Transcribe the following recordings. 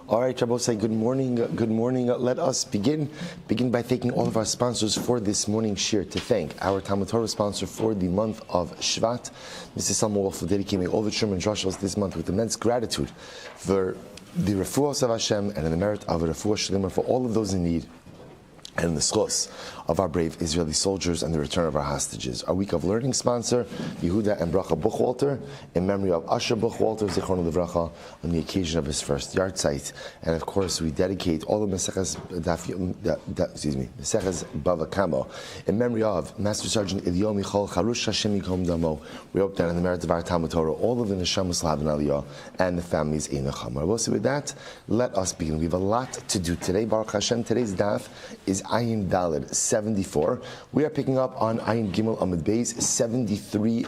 All right, Rabbi, say good morning. Good morning. Let us begin by thanking all of our sponsors for this morning's shir. To thank our Talmud Torah sponsor for the month of Shvat, Mrs. Salma Wolf, for dedicating all the Sherman Drushos this month with immense gratitude for the refuah of Hashem and in the merit of a refuah shleima for all of those in need, and the schos of our brave Israeli soldiers and the return of our hostages. Our week of learning sponsor, Yehuda and Bracha Buchwalter, in memory of Asher Buchwalter, Zichron Livracha, on the occasion of his first yard site. And of course, we dedicate all the Meseches Bava Kamma, in memory of Master Sergeant Yomi Charush Hashem Yikom Damo. We hope that in the merit of our Talmud Torah, all of the Neshamas Lavan Aliyah and the families Ein Chama. Also with that, let us begin. We have a lot to do today. Baruch Hashem, today's daf is Ayin Daled 74. We are picking up on Ayin Gimel Amud Beis 73b.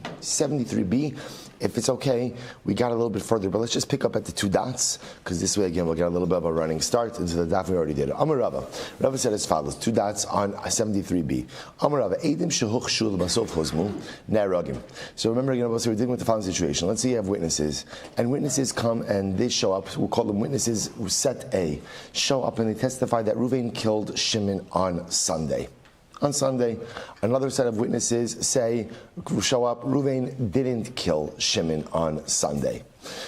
73b. If it's okay, we got a little bit further, but let's just pick up at the two dots, because this way again we'll get a little bit of a running start into the daf we already did. Amar Rava. Rava said as follows: two dots on 73b. Amar Rava. Eidim shehuch shul basof chosmu ne'ragim. So remember again, we're dealing with the following situation. Let's say you have witnesses, and witnesses come and they show up. We'll call them witnesses set A. Show up and they testify that Reuven killed Shimon on Sunday. On Sunday, another set of witnesses show up, Reuven didn't kill Shimon on Sunday.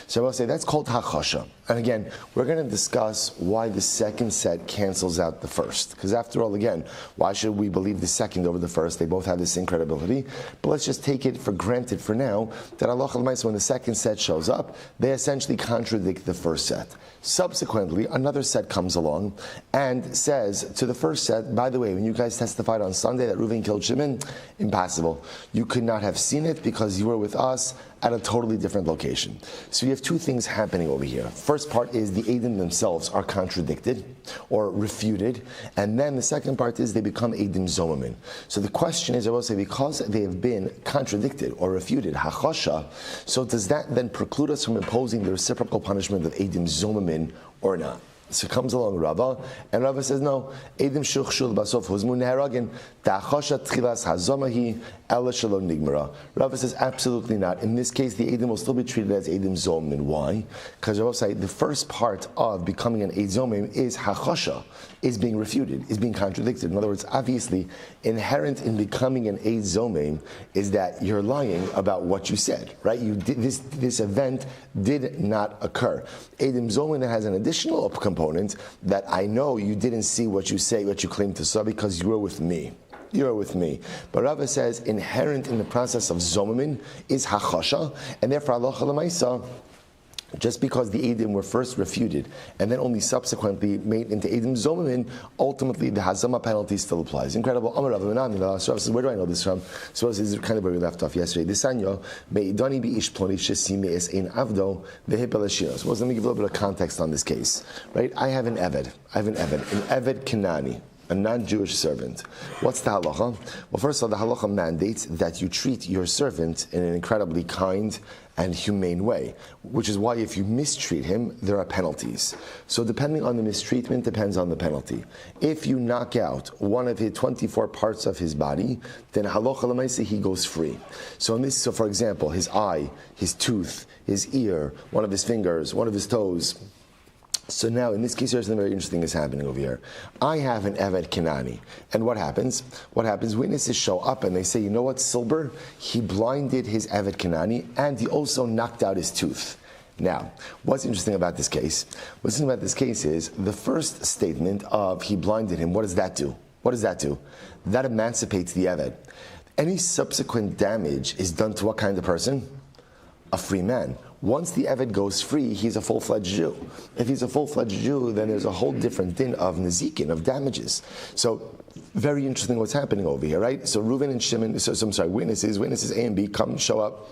So I'll say that's called hachasha. And again, we're going to discuss why the second set cancels out the first. Because after all, again, why should we believe the second over the first? They both have the same credibility. But let's just take it for granted for now that Allah Almighty, when the second set shows up, they essentially contradict the first set. Subsequently, another set comes along and says to the first set, by the way, when you guys testified on Sunday that Reuven killed Shimon, impossible. You could not have seen it because you were with us at a totally different location. So you have two things happening over here. First part is the Eidim themselves are contradicted or refuted, and then the second part is they become Eidim Zomamim. So the question is, I will say, because they have been contradicted or refuted, hachasha, so does that then preclude us from imposing the reciprocal punishment of Eidim Zomamim or not? So comes along Rava, and Rava says, no, Eidim Shuch Shul Basof Huzmu Neharagin, Ta'achasha Tchilas Hazomahi, Ela Shalom Nigmara. Rava says, absolutely not. In this case, the Eidim will still be treated as Eidim Zomim. Why? Because Rava says, the first part of becoming an Eid Zomim is Hachasha, is being refuted, is being contradicted. In other words, obviously, inherent in becoming an Eid Zomim is that you're lying about what you said, right? You did this event did not occur. Eidim Zomim has an additional component that I know you didn't see what you say, what you claim to saw because you were with me. You are with me. But Rava says inherent in the process of Zomamin is Hachasha, and therefore Allah Lamaisa, just because the Eidim were first refuted and then only subsequently made into Eidim Zomamin, ultimately the Hazama penalty still applies. Incredible. Amar Rav Menani, so Rav says, where do I know this from? So this is kind of where we left off yesterday. Disanyo, me'idani bi ish ploni shesi me'es ein avdo vehipel ashiros. Well, let me give a little bit of context on this case. Right? I have an Eved, an Eved Kenani, a non-Jewish servant. What's the halacha? Well, first of all, the halacha mandates that you treat your servant in an incredibly kind and humane way, which is why if you mistreat him, there are penalties. So depending on the mistreatment depends on the penalty. If you knock out one of his 24 parts of his body, then halacha l'maaseh he goes free. So for example, his eye, his tooth, his ear, one of his fingers, one of his toes. So now, in this case, there's something very interesting is happening over here. I have an Eved Kenani. And what happens? Witnesses show up and they say, you know what, Silber? He blinded his Eved Kenani and he also knocked out his tooth. Now, what's interesting about this case? What's interesting about this case is the first statement of he blinded him, what does that do? That emancipates the Eved. Any subsequent damage is done to what kind of person? A free man. Once the Eved goes free, he's a full-fledged Jew. If he's a full-fledged Jew, then there's a whole different din of nezikin, of damages. So, very interesting what's happening over here, right? So Reuven and Shimon, witnesses A and B come, show up.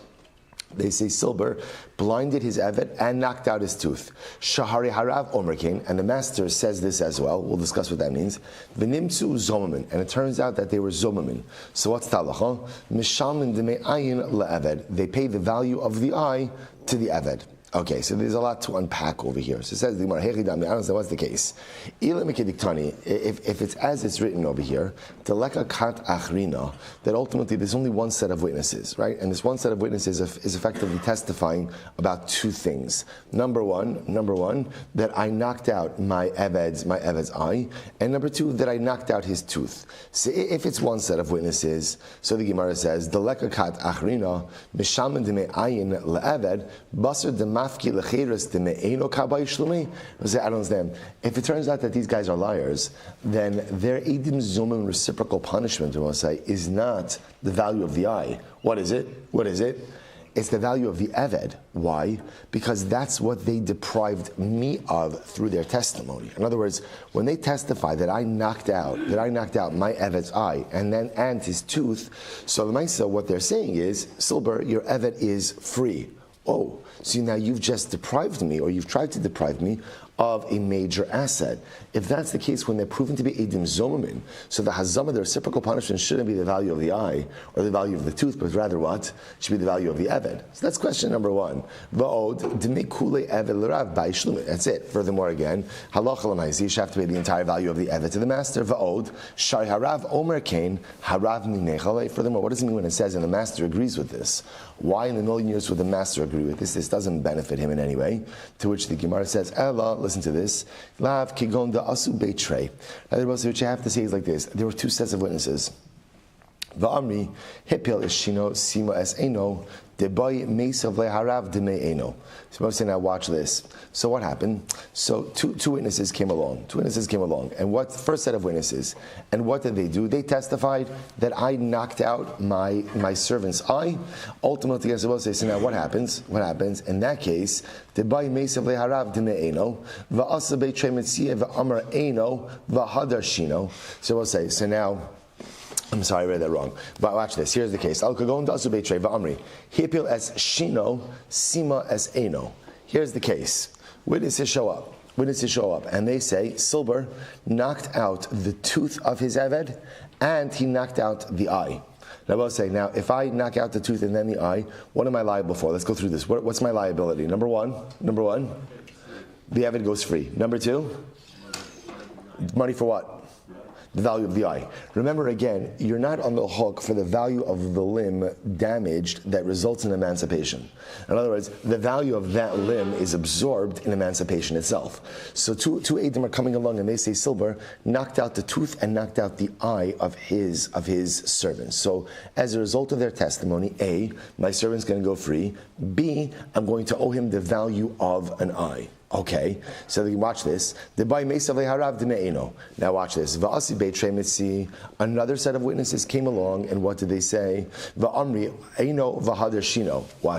They say Silber blinded his Eved and knocked out his tooth. Shahari harav omerkin, and the master says this as well. We'll discuss what that means. V'nimtzu zomamin, and it turns out that they were zomamin. So what's talacha? Mishalmin demei ayin le'eved. They pay the value of the eye to the Eved. Okay, so there's a lot to unpack over here. So it says the Gemara, I don't understand what's the case. If it's as it's written over here, that ultimately there's only one set of witnesses, right? And this one set of witnesses is effectively testifying about two things. Number one, that I knocked out my Eved's eye, and number two, that I knocked out his tooth. So if it's one set of witnesses, so the Gemara says, the lekakat achrina mishaman deme ayin le'eved basar demafki lecheres deme eino kabay shlumi. I don't understand. If it turns out that these guys are liars, then their edim zomim reciprocal punishment, we want to say, is not the value of the eye. What is it? It's the value of the Eved. Why? Because that's what they deprived me of through their testimony. In other words, when they testify that I knocked out my Eved's eye and his tooth, so the Maisa, what they're saying is, Silber, your Eved is free. Oh, so now you've just deprived me, or you've tried to deprive me of a major asset. If that's the case, when they're proven to be Edim Zomamin, so the Hazama, the reciprocal punishment, shouldn't be the value of the eye or the value of the tooth, but rather what? It should be the value of the Eved. So that's question number one. That's it. Furthermore, again, halacha l'maisi, you should have to pay the entire value of the Eved to the master. Va'od, shai harav omer kain, harav minechale. Furthermore, what does it mean when it says, and the master agrees with this? Why in the million years would the master agree with this? This doesn't benefit him in any way. To which the Gemara says, Ella, listen to this. Lav kigon da asu beitrei. What you have to say is like this. There were two sets of witnesses. Va'amri hipil ishino sima es eno debay mesav leharav deme eno. So say, now watch this. So what happened? So two witnesses came along. And what first set of witnesses? And what did they do? They testified that I knocked out my servant's eye. Ultimately, I suppose they say, now what happens? In that case, debay mesav leharav deme eno va'asa beitrei metzia va'amar eno va'hadar shino. So we'll say, so now. I'm sorry, I read that wrong. But watch this. Here's the case. Al kagon dasu beitrei va'amri hipil es shino sima es eno. Here's the case. Witnesses show up, and they say Silber knocked out the tooth of his Eved, and he knocked out the eye. Now, I'll say, now, if I knock out the tooth and then the eye, what am I liable for? Let's go through this. What's my liability? Number one, the Eved goes free. Number two, money for what? The value of the eye. Remember again, you're not on the hook for the value of the limb damaged that results in emancipation. In other words, the value of that limb is absorbed in emancipation itself. So two Eidim are coming along and they say Silber knocked out the tooth and knocked out the eye of his servant. So as a result of their testimony, A, my servant's going to go free. B, I'm going to owe him the value of an eye. Okay, so you watch this. Now watch this. Another set of witnesses came along, and what did they say? Watch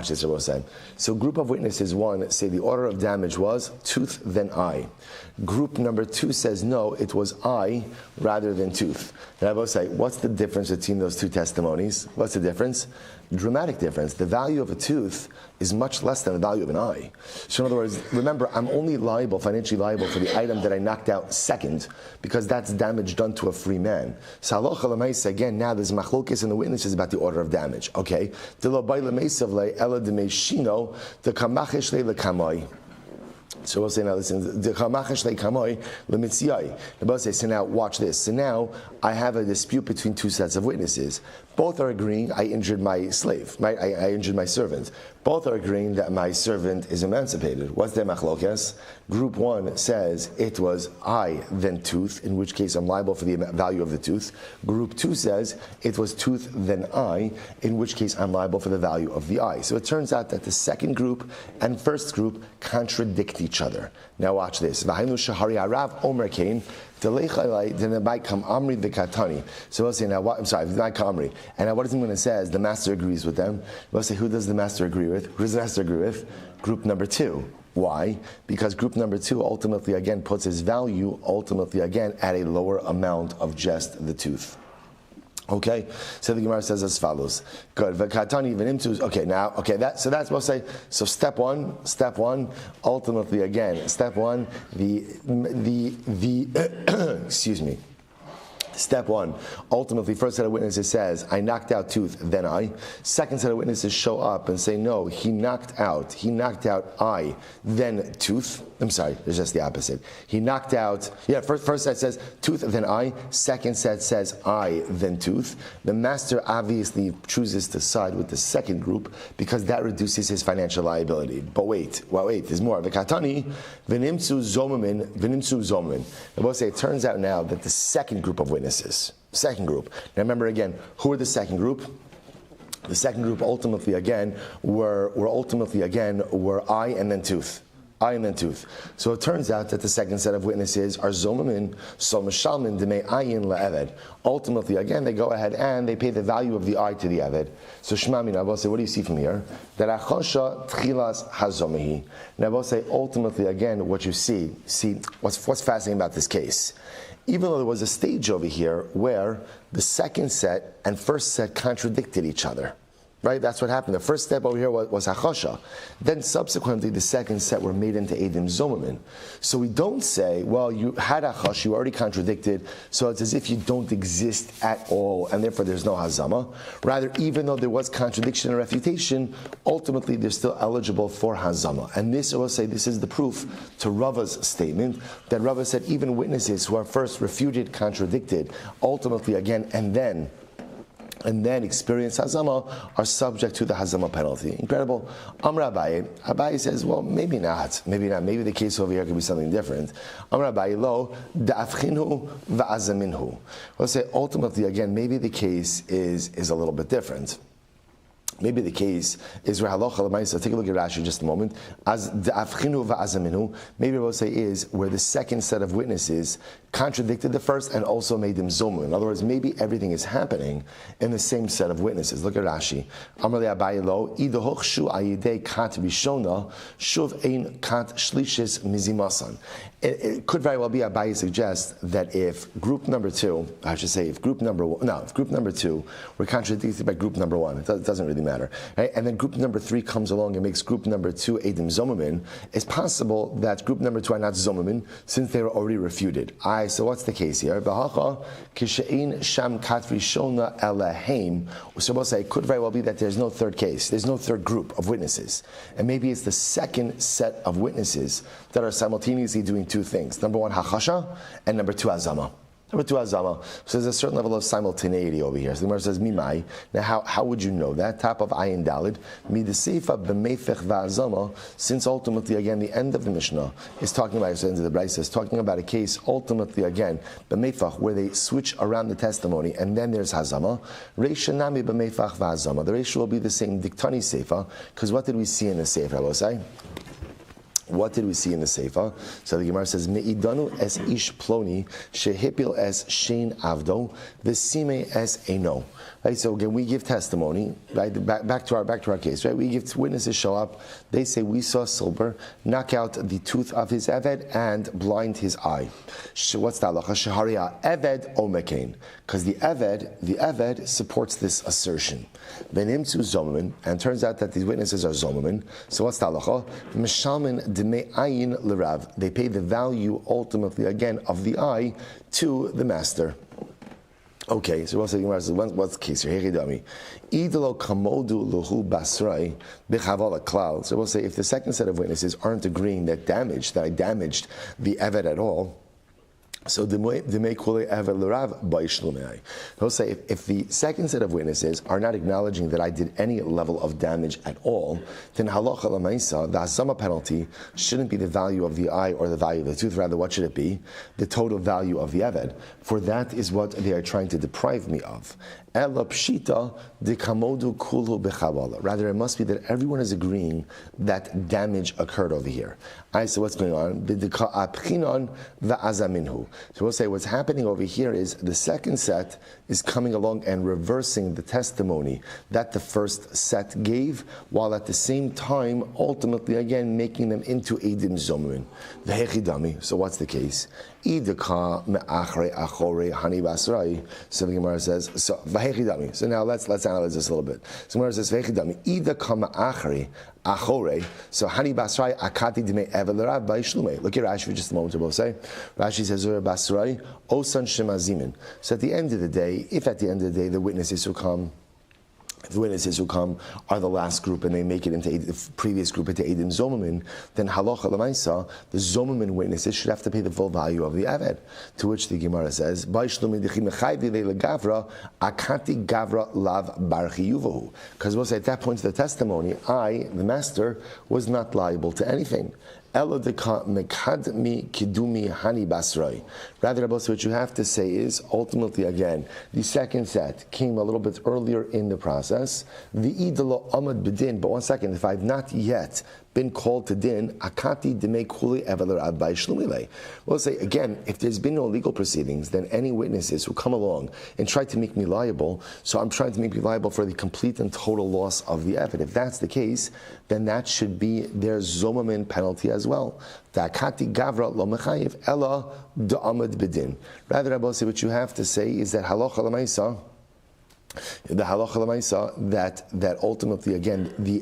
this, Rabbi said. So group of witnesses, one, say the order of damage was tooth, then eye. Group number two says no, it was eye rather than tooth. And I will say, what's the difference between those two testimonies? What's the difference? Dramatic difference. The value of a tooth is much less than the value of an eye. So in other words, remember, I'm only financially liable for the item that I knocked out second, because that's damage done to a free man. So halacha l'maisa, again, now there's machlokes in the witnesses about the order of damage. Okay? So we'll say now, listen, so now watch this. So now I have a dispute between two sets of witnesses. Both are agreeing I injured my slave, right? I injured my servant. Both are agreeing that my servant is emancipated. What's their machlokes? Group one says it was eye then tooth, in which case I'm liable for the value of the tooth. Group two says it was tooth then eye, in which case I'm liable for the value of the eye. So it turns out that the second group and first group contradict each other. Now watch this. So we'll say, now what? I'm sorry, not Kamri. And now what is it when it says the master agrees with them? We'll say, who does the master agree with? Who does the master agree with? Group number two. Why? Because group number two ultimately again puts his value at a lower amount of just the tooth. Okay, so the Gemara says as follows. Good. Okay, now, so that's what I'll say. So step one, ultimately again, step one, the excuse me. Step one, ultimately, first set of witnesses says, I knocked out tooth, then eye. Second set of witnesses show up and say, no, he knocked out eye, then tooth. I'm sorry, it's just the opposite. He knocked out, first set says tooth, then eye. Second set says eye, then tooth. The master obviously chooses to side with the second group because that reduces his financial liability. But wait, there's more. V'katani, v'nimtzu zomamin. I will say, it turns out now that the second group of witnesses, second group. Now remember again, who are the second group? The second group ultimately again were eye and then tooth. Eye and then tooth. So it turns out that the second set of witnesses are zomamin, so mishalmin demei ayin le'eved. Ultimately, again, they go ahead and they pay the value of the eye to the eved. So Shema min, I will say, what do you see from here? That achosha tchilas hazomehi. Now I will say, ultimately, again, what you see what's fascinating about this case. Even though there was a stage over here where the second set and first set contradicted each other. Right, that's what happened. The first step over here was hachasha. Then subsequently, the second set were made into edim zomamin. So we don't say, well, you had hachasha, you already contradicted, so it's as if you don't exist at all, and therefore there's no hazama. Rather, even though there was contradiction and refutation, ultimately they're still eligible for hazama. And this, I will say, this is the proof to Rava's statement that Rava said even witnesses who are first refuted, contradicted, ultimately again, and then experience hazama are subject to the hazama penalty. Incredible. Amar Abaye says, well, maybe not. Maybe the case over here could be something different. Amar Abaye lo da'afchinu va'azaminhu. We'll say ultimately again, maybe the case is a little bit different. Maybe the case is where halacha l'maisa. Take a look at Rashi in just a moment. As da'afchinu va'azaminu. Maybe we'll say is where the second set of witnesses contradicted the first and also made them zomu. In other words, maybe everything is happening in the same set of witnesses. Look at Rashi. Amar le'abaye lo idohochshu ayidei kat rishona shuv ein kat shlishis mizimasan. It could very well be Abaye suggests that if group number two, if group number two were contradicted by group number one, it doesn't really matter. Right? And then group number three comes along and makes group number two edim zomamin. It's possible that group number two are not zomamin since they were already refuted. So what's the case here? So we'll say it could very well be that there's no third case. There's no third group of witnesses. And maybe it's the second set of witnesses that are simultaneously doing two things. Number one, hachasha, and number two, azama. Number two, azama. So there's a certain level of simultaneity over here. So the Gemara says, mimai. Now, how would you know that? Top of ayin dalid. Midaseifa b'meifech va'azama. Since ultimately, again, the end of the Mishnah is talking about, the end of the Brisa is talking about a case, ultimately, again, b'meifach, where they switch around the testimony, and then there's hazama. Reisha nami b'meifach va'azama. The reisha will be the same diktani seifa, because what did we see in the seifa, I will say? What did we see in the Seifa? So the Gemara says, Me'idanu es ish ploni, shehipil es shein avdo, v'sime es eno. Right, so again, we give testimony, right, back to our case, right? We give witnesses show up, they say, we saw Silber knock out the tooth of his eved and blind his eye. What's the halacha? Sheharia eved omekain. Because the eved supports this assertion. Benimtzu zomamin, and turns out that these witnesses are zomamin. So what's the halacha? Mishalmin demei ayin l'rav. They pay the value, ultimately, again, of the eye to the master. Okay, so what's the case here? Idolo kamodu luhu basrai b'chavala klal. So we'll say if the second set of witnesses aren't agreeing that I damaged the eved at all, so the may kule ever l'rav b'ishlumei. He'll say if the second set of witnesses are not acknowledging that I did any level of damage at all, then halacha l'maisa, the hazama penalty shouldn't be the value of the eye or the value of the tooth. Rather, what should it be? The total value of the eved. For that is what they are trying to deprive me of. Ela pshita dekamodu kulu b'chavala. Rather, it must be that everyone is agreeing that damage occurred over here. So what's going on? B'deka'apchinon va'azaminhu. So we'll say what's happening over here is the second set is coming along and reversing the testimony that the first set gave, while at the same time, ultimately again, making them into edim zomrin. V'hechidami. So what's the case? idaka me'achre achore hani basrai. So the Gemara says, so v'hechidami. So now let's analyze this a little bit. So the Gemara says, v'hechidami idaka me'achre achore. So hani basrai akati dime evelerav ba'ishlume. Look at Rashi for just a moment to both say. Rashi says, Zura basrai osan shemazimin. So at the end of the day, if at the end of the day the witnesses who come are the last group and they make it into the previous group into Eidim Zomamin, then halacha l'maisa, the Zomamin witnesses should have to pay the full value of the Eved. To which the Gemara says, because we'll say at that point of the testimony, I, the master, was not liable to anything. Rather, what you have to say is, ultimately again, the second set came a little bit earlier in the process. The idolo amad bedin, but 1 second, if I've not yet been called to din, akati demei kuli eveler abai shlumile. We'll say again, if there's been no legal proceedings, then any witnesses who come along and try to make me liable, so I'm trying to make me liable for the complete and total loss of the evidence. If that's the case, then that should be their zomamin penalty as well. The akati gavra lo mechayiv ella da'amad bedin. Rather, Rabbi, what you have to say is that halacha l'maisa, the halacha l'maisa, that ultimately again the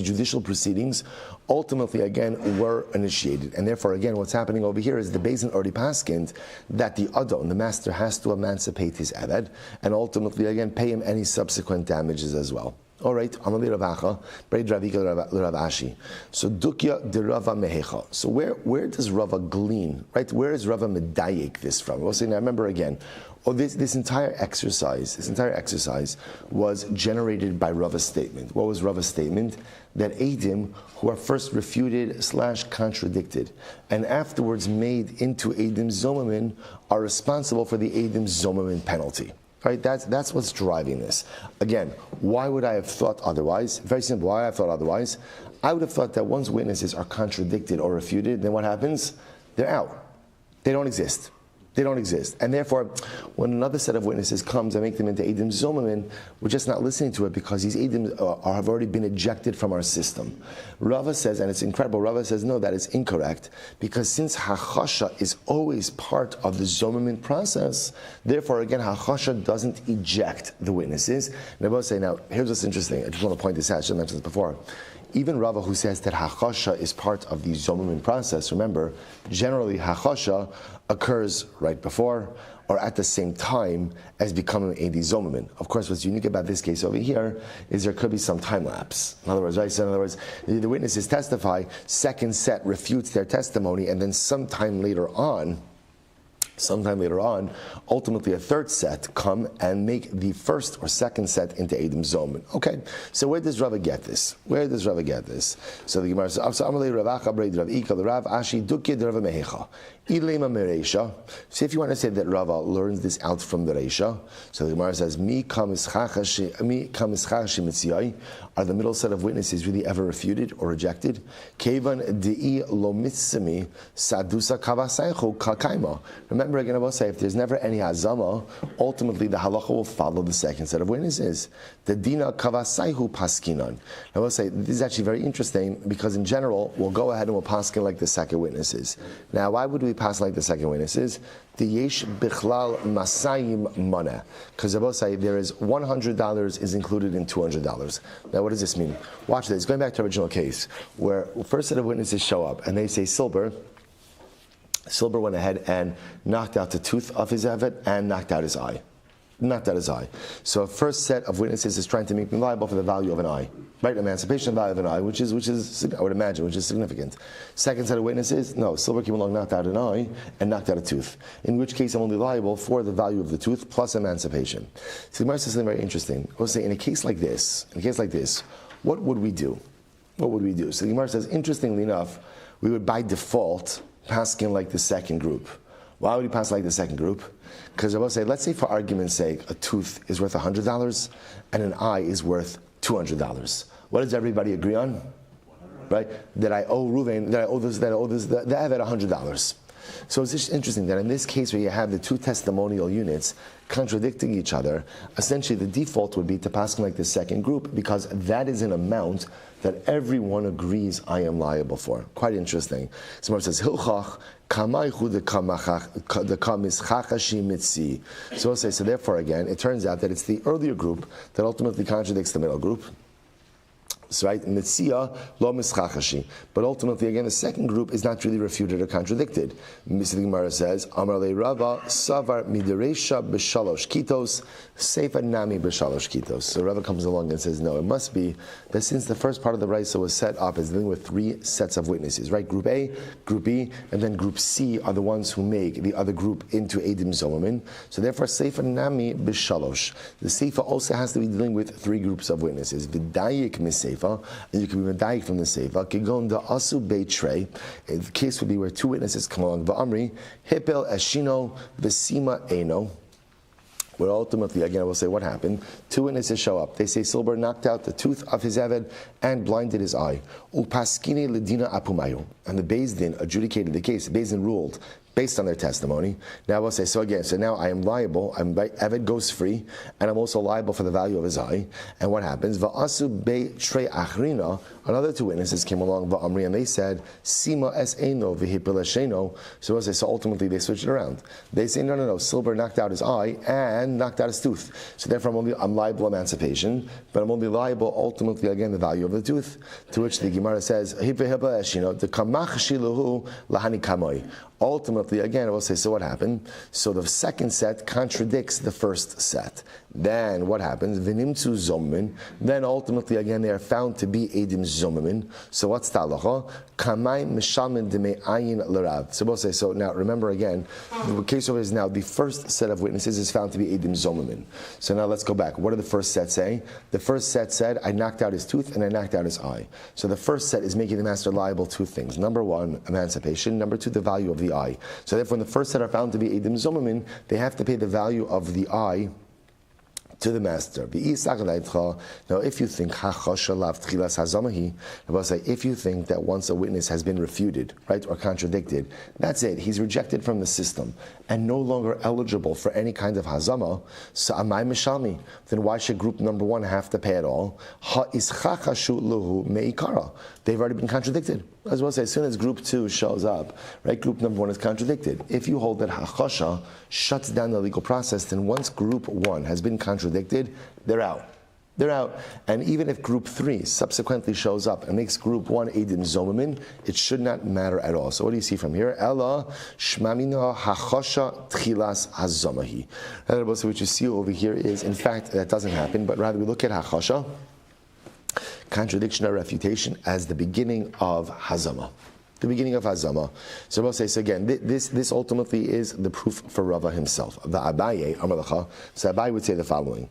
judicial proceedings ultimately again were initiated, and therefore again what's happening over here is the Beis already paskined that the adon, the master, has to emancipate his eved and ultimately again pay him any subsequent damages as well. All right, Amali Ravacha, Braid Ravika Rav Ashi. So Dukya de Rava Mehecha. So where does Rava glean? Right, where is Rava medayik this from? We'll say now. Remember again. This entire exercise was generated by Rava's statement. What was Rava's statement? That Eidim who are first refuted / contradicted and afterwards made into Eidim Zomamin are responsible for the Eidim Zomamin penalty. Right? That's what's driving this. Again, why would I have thought otherwise? Very simple. Why would I have thought otherwise? I would have thought that once witnesses are contradicted or refuted, then what happens? They're out. They don't exist. They don't exist. And therefore, when another set of witnesses comes and make them into Eidim Zomamin, we're just not listening to it because these Eidim have already been ejected from our system. Rava says, and it's incredible, Rava says, no, that is incorrect, because since Hachasha is always part of the Zomamin process, therefore, again, Hachasha doesn't eject the witnesses. And I will say, now, here's what's interesting. I just want to point this out. I should have mentioned this before. Even Rava, who says that Hachasha is part of the Zomamin process, remember, generally Hachasha occurs right before or at the same time as becoming a Zomamin. Of course, what's unique about this case over here is there could be some time lapse. In other words, right? So in other words, the witnesses testify, second set refutes their testimony, and then sometime later on, ultimately a third set come and make the first or second set into Eidim Zomamin. Okay, so where does Rava get this? So the Gemara says, so if you want to say that Rava learns this out from the Reisha, so the Gemara says, are the middle set of witnesses really ever refuted or rejected? Remember again, I will say, if there's never any hazama, ultimately the halacha will follow the second set of witnesses. The dina kavasaihu paskinan. I will say, this is actually very interesting because in general, we'll go ahead and we'll paskin like the second witnesses. Now, why would we pass like the second witnesses? The yesh bichlal masayim mana. Because I will say, there is $100 is included in $200. Now, what does this mean? Watch this. Going back to the original case, where first set of witnesses show up and they say, Silber went ahead and knocked out the tooth of his Eved and knocked out his eye. So a first set of witnesses is trying to make me liable for the value of an eye. Right? Emancipation of the value of an eye, which is I would imagine, which is significant. Second set of witnesses, no, Silber came along, knocked out an eye, and knocked out a tooth. In which case I'm only liable for the value of the tooth plus emancipation. So the Gemara says something very interesting. I would say in a case like this, what would we do? So the Gemara says, interestingly enough, we would by default paskin like the second group. Why would he pass like the second group? Because I will say, let's say for argument's sake, a tooth is worth $100 and an eye is worth $200. What does everybody agree on? Right? That I owe Ruvain, the Eved $100. So it's just interesting that in this case where you have the two testimonial units contradicting each other, essentially the default would be to pass like the second group because that is an amount that everyone agrees I am liable for. Quite interesting. Someone says, Hilchach Kamaihu the Kamischachashi Mitzi. So we'll say, so therefore again, it turns out that it's the earlier group that ultimately contradicts the middle group. So right, Mitzia lo mischachashi. But ultimately, again, the second group is not really refuted or contradicted. Mr. Gemara says, Amar le Rava savar mideresha b'shalosh kitos seifa nami b'shalosh kitos. So Rava comes along and says, no, it must be that since the first part of the Raisa was set up as dealing with three sets of witnesses, right? Group A, Group B, and then Group C are the ones who make the other group into Eidim Zomamin. So therefore, seifa nami b'shalosh. The seifa also has to be dealing with three groups of witnesses. V'dayik miseifa. And you can be medayik from the seifa. Kigon da asu beitrei. The case would be where two witnesses come along. Va'amri hipel eshino v'sima eno. Where ultimately, again, I will say what happened. Two witnesses show up. They say Silber knocked out the tooth of his Eved and blinded his eye. Upaskine ledina apumayu. And the Beis Din adjudicated the case. The Beis Din ruled based on their testimony. Now I will say, so again, so now I am liable. Eved goes free, and I'm also liable for the value of his eye. And what happens? Va'asu be trei achrina. Another two witnesses came along, va'amri, and they said, Sima es eno v'hipil esheno. So I will say, so ultimately they switched it around. They say, no. Silber knocked out his eye and knocked out his tooth. So therefore I'm liable emancipation, but I'm only liable ultimately again the value of the tooth. To which the Gemara says, hipil esheno the kamach shiluhu lahani kamoi. Ultimately, again, I will say, so what happened? So the second set contradicts the first set. Then what happens? V'nimtzu zomin. Then ultimately, again, they are found to be edim zomin. So what's the halacha? Kamay mishalmin demei ayin l'rav. So we'll say, so now remember again, the case over is now the first set of witnesses is found to be edim zomin. So now let's go back. What did the first set say? The first set said, I knocked out his tooth and I knocked out his eye. So the first set is making the master liable two things. Number one, emancipation. Number two, the value of the eye. So therefore, when the first set are found to be edim zomin, they have to pay the value of the eye to the master. Now, if you think if you think that once a witness has been refuted, right, or contradicted, that's it. He's rejected from the system and no longer eligible for any kind of hazama. So amai mishalmi. Then why should group number one have to pay at all? They've already been contradicted. As well as soon as group two shows up, right, group number one is contradicted. If you hold that hachasha shuts down the legal process, then once group one has been contradicted, they're out. They're out. And even if group three subsequently shows up and makes group one edim zomamin, it should not matter at all. So what do you see from here? Ella shmamina hachasha tchilas hazamahi. So what you see over here is, in fact, that doesn't happen, but rather we look at hachasha, contradiction or refutation, as the beginning of hazama. The beginning of hazama. So we'll say, so again, this ultimately is the proof for Rava himself. The Abaye, Amalacha. So Abaye would say the following.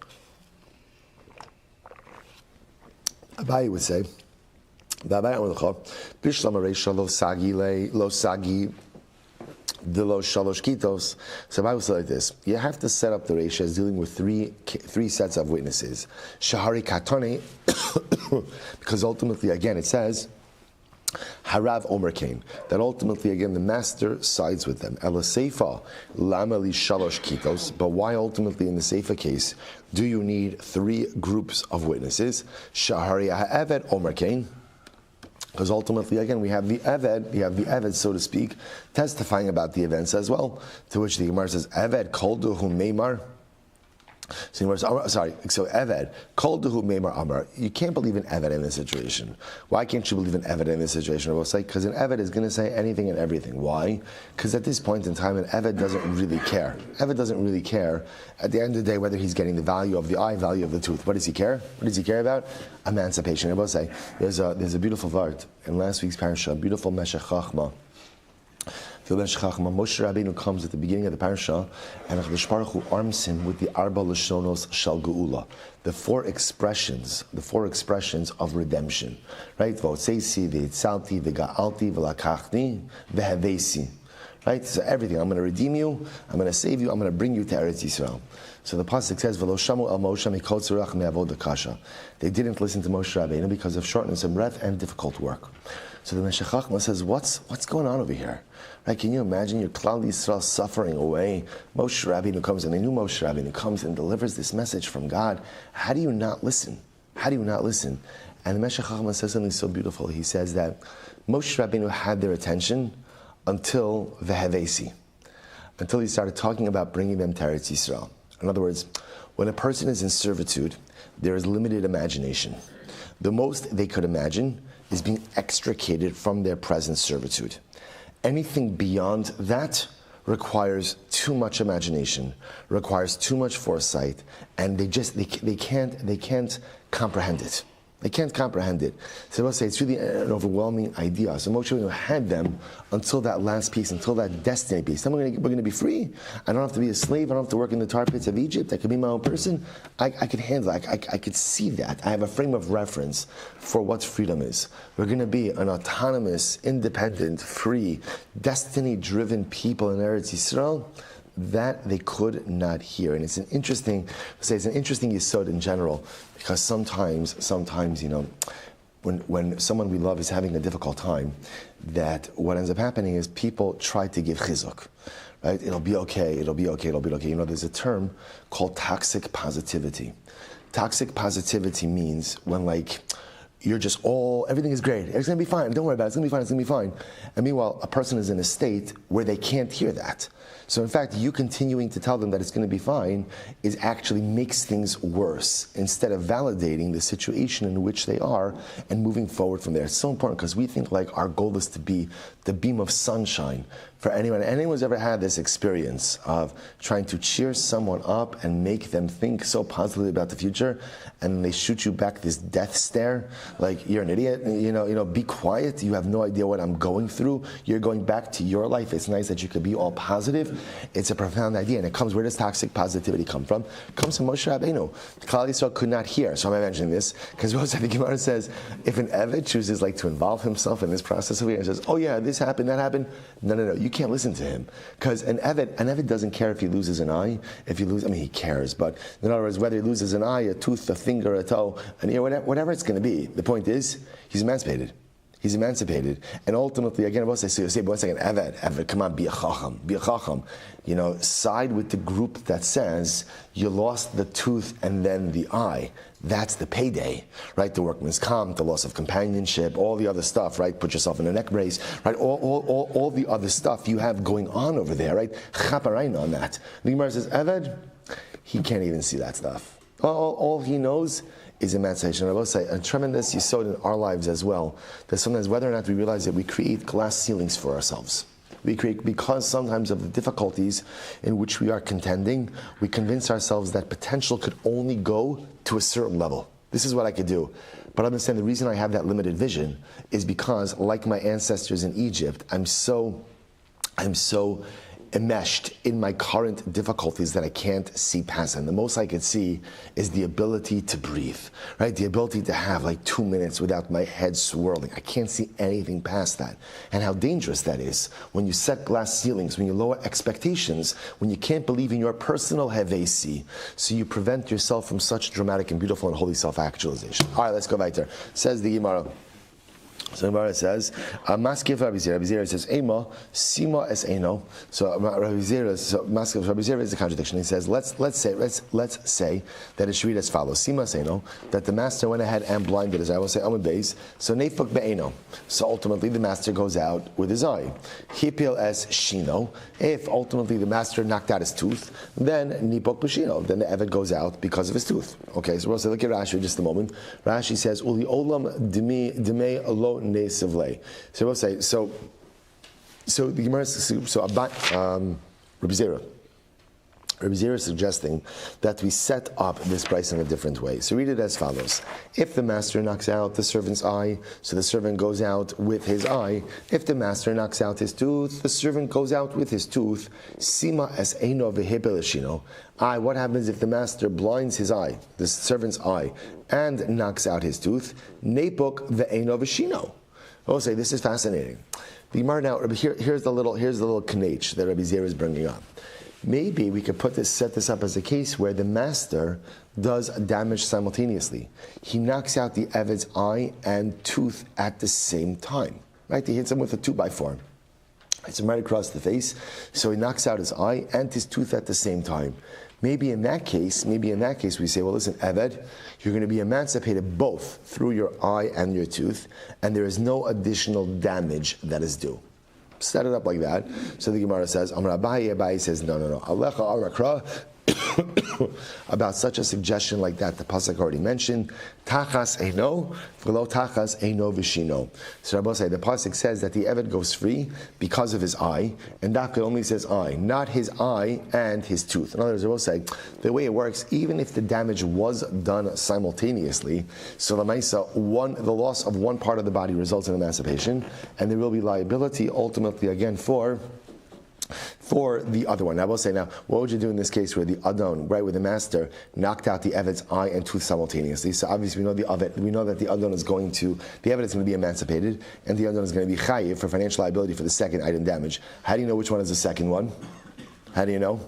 Abaye would say, the Abaye Amalacha, Bishlam Aresha lo sagi de lo shalosh kitos. So Abaye would say like this. You have to set up the Resha as dealing with three sets of witnesses. Shahari katone, because ultimately, again, it says, Harav Omer Kain, that ultimately again the master sides with them. Ela Seifa Lama Li Shalosh Kitos, but why ultimately in the Seifa case do you need three groups of witnesses? Shahari Ha'eved Omer Kain, because ultimately again we have the Eved, so to speak, testifying about the events as well. To which the Gemara says, Eved Koldu Hu Meimar. So Eved, called to who Meimar Amar. You can't believe in Eved in this situation. Why can't you believe in Eved in this situation? I will say, because an Eved is going to say anything and everything. Why? Because at this point in time, an Eved doesn't really care. Eved doesn't really care at the end of the day whether he's getting the value of the eye, value of the tooth. What does he care? What does he care about? Emancipation. I will say, there's a beautiful vart in last week's parasha, beautiful Meshech Chachma. Moshe Rabbeinu comes at the beginning of the parasha, and HaKadosh Baruch Hu arms him with the Arba Lashonos Shal Geula, the four expressions of redemption, right? V'otzeisi, v'yitzalti, v'ga'alti, v'lakachni, v'havesi, right? So everything. I'm going to redeem you. I'm going to save you. I'm going to bring you to Eretz Yisrael. So the pasuk says, "V'lo shamu al Moshe mikol tzurach me'avod kasha." They didn't listen to Moshe Rabbeinu because of shortness of breath and difficult work. So the Meshech Chachma says, "What's going on over here? Right? Can you imagine your Klal Yisrael suffering away? Moshe Rabbeinu comes, and they knew Moshe Rabbeinu comes and delivers this message from God. How do you not listen? How do you not listen?" And the Meshech Chachma says something so beautiful. He says that Moshe Rabbeinu had their attention until the Hevesi, until he started talking about bringing them to Eretz Yisrael. In other words, when a person is in servitude, there is limited imagination. The most they could imagine is being extricated from their present servitude. Anything beyond that requires too much imagination, requires too much foresight, and they can't comprehend it. They can't comprehend it. So we'll say it's really an overwhelming idea. So Moshe had them until that last piece, until that destiny piece. Then we're going to be free. I don't have to be a slave. I don't have to work in the tar pits of Egypt. I can be my own person. I can handle it. I could see that. I have a frame of reference for what freedom is. We're going to be an autonomous, independent, free, destiny-driven people in Eretz Yisrael. That they could not hear. And it's an interesting yesod in general, because sometimes, when someone we love is having a difficult time, that what ends up happening is people try to give chizuk, right? It'll be okay. There's a term called toxic positivity. Toxic positivity means when you're just everything is great. It's going to be fine. Don't worry about it. It's going to be fine. And meanwhile, a person is in a state where they can't hear that. So in fact, you continuing to tell them that it's going to be fine actually makes things worse, instead of validating the situation in which they are and moving forward from there. It's so important, because we think our goal is to be the beam of sunshine for anyone. Anyone's ever had this experience of trying to cheer someone up and make them think so positively about the future, and then they shoot you back this death stare, like you're an idiot, be quiet, you have no idea what I'm going through, you're going back to your life, it's nice that you could be all positive. It's a profound idea, and it comes, where does toxic positivity come from? It comes from Moshe Rabbeinu. Klal Yisrael could not hear, so I'm mentioning this, because the Gemara says, if an Eved chooses to involve himself in this process of hearing, and says, oh yeah, this happened, that happened, no, you can't listen to him, because an Eved doesn't care if he loses an eye, he cares, but in other words, whether he loses an eye, a tooth, a finger, a toe, and whatever it's going to be, the point is, he's emancipated. He's emancipated. And ultimately, again, I say, one second, Eved, come on, be a chacham. Side with the group that says, you lost the tooth and then the eye. That's the payday, right? The workman's comp, the loss of companionship, all the other stuff, right? Put yourself in a neck brace, right? All the other stuff you have going on over there, right? Chaparain on that. The Gemara says, Eved, he can't even see that stuff. All he knows is emancipation. I will say, a tremendous yesod in our lives as well, that sometimes whether or not we realize that we create glass ceilings for ourselves. We create, because sometimes of the difficulties in which we are contending, we convince ourselves that potential could only go to a certain level. This is what I could do. But understand, the reason I have that limited vision is because, like my ancestors in Egypt, I'm so enmeshed in my current difficulties that I can't see past them. The most I could see is the ability to breathe, right? The ability to have 2 minutes without my head swirling. I can't see anything past that. And how dangerous that is when you set glass ceilings, when you lower expectations, when you can't believe in your personal hevesi, so you prevent yourself from such dramatic and beautiful and holy self-actualization. All right, let's go back there. Says the Gemara. So the Gemara says, Maskiv Rabbi Zera. Rabbi Zera says, Ema, Sima es Eno. So Rabbi Zera is a contradiction. He says, let's say that it should read as follows. Sima es Eno, that the master went ahead and blinded his eye. I will say, Amud Beis. So Nefuk be'eno. So ultimately the master goes out with his eye. Hipil es Shino. If ultimately the master knocked out his tooth, then Nipok b'Shino. Then the Eved goes out because of his tooth. Okay, so we'll say, look at Rashi just a moment. Rashi says, Uli olam dime alo nesivle. So we'll say, so the Gemara, Rabbi Zera is suggesting that we set up this price in a different way. So read it as follows. If the master knocks out the servant's eye, so the servant goes out with his eye. If the master knocks out his tooth, the servant goes out with his tooth. Sima es eino v'hibelishino. What happens if the master blinds his eye, the servant's eye, and knocks out his tooth? Nepok ve'eino v'shino. I'll say, this is fascinating. The Gemara now, here's the little knach that Rabbi Zera is bringing up. Maybe we could set this up as a case where the master does damage simultaneously. He knocks out the Eved's eye and tooth at the same time. Right? He hits him with a 2x4. Hits him right across the face. So he knocks out his eye and his tooth at the same time. Maybe in that case, we say, well, listen, Eved, you're going to be emancipated both through your eye and your tooth, and there is no additional damage that is due. Set it up like that. So the Gemara says, Amar Abaye says, no. Alecha Arakra. About such a suggestion like that, the pasuk already mentioned. Tachas eino, v'lo tachas eino v'shino. So Rabbi say the pasuk says that the Eved goes free because of his eye, and that only says eye, not his eye and his tooth. In other words, Rabbi say the way it works, even if the damage was done simultaneously, so the loss of one part of the body results in emancipation, and there will be liability ultimately again for the other one. I will say now, what would you do in this case where the Adon, right, where the master knocked out the Eved's eye and tooth simultaneously? So obviously we know that the Adon is going to, the Eved is going to be emancipated, and the Adon is going to be chayiv for financial liability for the second item damage. How do you know which one is the second one? How do you know?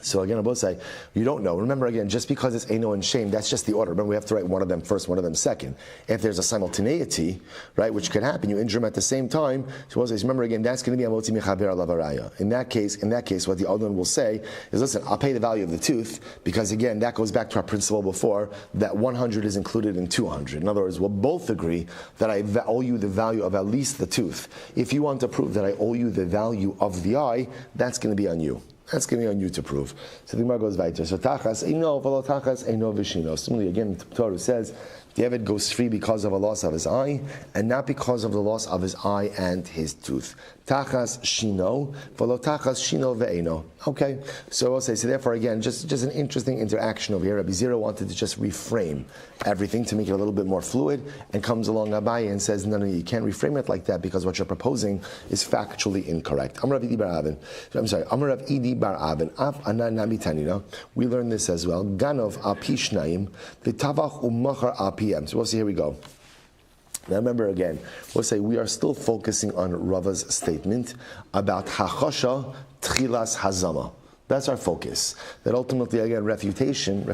So again, I will say, you don't know. Remember again, just because it's Eino and Shame, that's just the order. Remember, we have to write one of them first, one of them second. If there's a simultaneity, right, which could happen, you injure them at the same time. So we'll say, remember again, that's going to be Amoti Mechaber Alavaraya. In that case, what the Adon will say is, listen, I'll pay the value of the tooth, because again, that goes back to our principle before, that 100 is included in 200. In other words, we'll both agree that I owe you the value of at least the tooth. If you want to prove that I owe you the value of the eye, that's going to be on you. That's going to be on you to prove. So the Gemara goes weiter. So tachas eino v'lo tachas eino v'shino. Similarly, again, the Torah says the Eved goes free because of a loss of his eye, and not because of the loss of his eye and his tooth. Tachas shino v'lo tachas shino ve'eino. Okay, so I'll say, so therefore again, just an interesting interaction over here. Rabbi Zira wanted to just reframe everything to make it a little bit more fluid, and comes along Abaye and says, no, you can't reframe it like that because what you're proposing is factually incorrect. Amar Rav Idi Bar Avin, Af Anan Nami Tanina. We learn this as well. Ganov al Pishnayim, V'tavach u'machar al PM. So we'll see, here we go. Now remember again, we'll say we are still focusing on Rava's statement about Hachosha Tchilas Hazama. That's our focus. That ultimately, again, refutation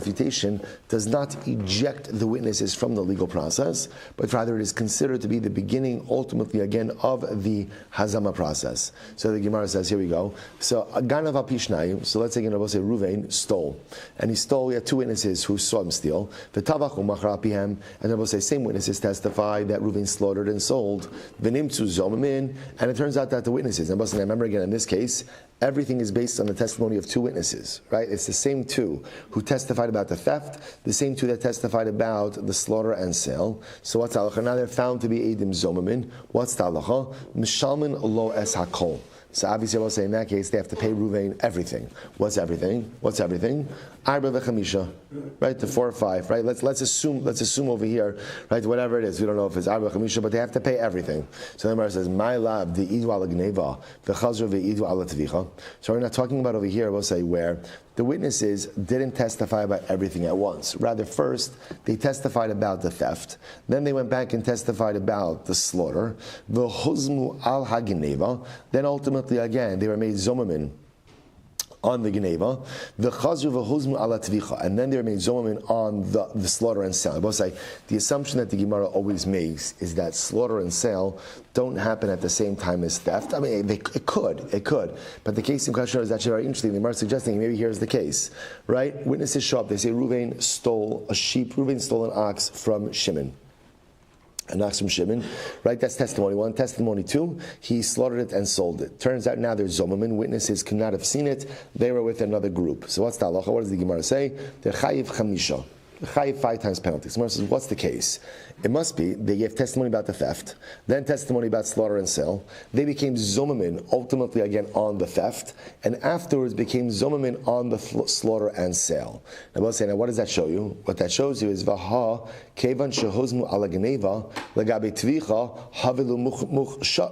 does not eject the witnesses from the legal process, but rather it is considered to be the beginning, ultimately, again, of the Hazama process. So the Gemara says, here we go. So, Ganav Apishnayim, so let's say, we'll say Ruvain stole. And he stole, we had two witnesses who saw him steal. V'tavach u'machar apihem, and then we'll say, same witnesses testify that Ruvain slaughtered and sold. V'nimtzu zomamin, and it turns out that the witnesses, and remember again, in this case, everything is based on the testimony of two witnesses, right? It's the same two who testified about the theft, the same two that testified about the slaughter and sale. So what's the halacha? Now they're found to be Eidim Zomamin. What's the halacha? Mishalmin lo es hakol. So obviously I will say in that case they have to pay Ruvain everything. What's everything? Arba v'chamisha, right? The 4 or 5, right? Let's assume over here, right? Whatever it is, we don't know if it's arba v'chamisha, but they have to pay everything. So the Gemara says, "My lab the idu ala gneva v'chazra v'idu ala tvicha." So we're not talking about over here. We'll say where the witnesses didn't testify about everything at once. Rather, first they testified about the theft, then they went back and testified about the slaughter. V'huzmu al hagneva. Then ultimately again they were made zomamin on the Geneva, the Chazru v'huzmu ala tvicha, and then they're made zomamin on the slaughter and sale. I will say, the assumption that the Gemara always makes is that slaughter and sale don't happen at the same time as theft. I mean, it could, but the case in question is actually very interesting. The Gemara is suggesting maybe here's the case, right? Witnesses show up, they say Reuven stole a sheep, Reuven stole an ox from Shimon. An ox from Shimon, right? That's testimony 1. Testimony 2, he slaughtered it and sold it. Turns out now there's Zomamin. Witnesses could not have seen it. They were with another group. So what's the halacha? What does the Gemara say? They're chayiv chamisha. Chayiv 5 times penalty. So Gemara says, what's the case? It must be they gave testimony about the theft, then testimony about slaughter and sale. They became zomamin, ultimately again on the theft, and afterwards became zomamin on the slaughter and sale. Now, we'll say, now what does that show you? What that shows you is vaha kevan shehuzmu ala geneva lagabe tvicha havilu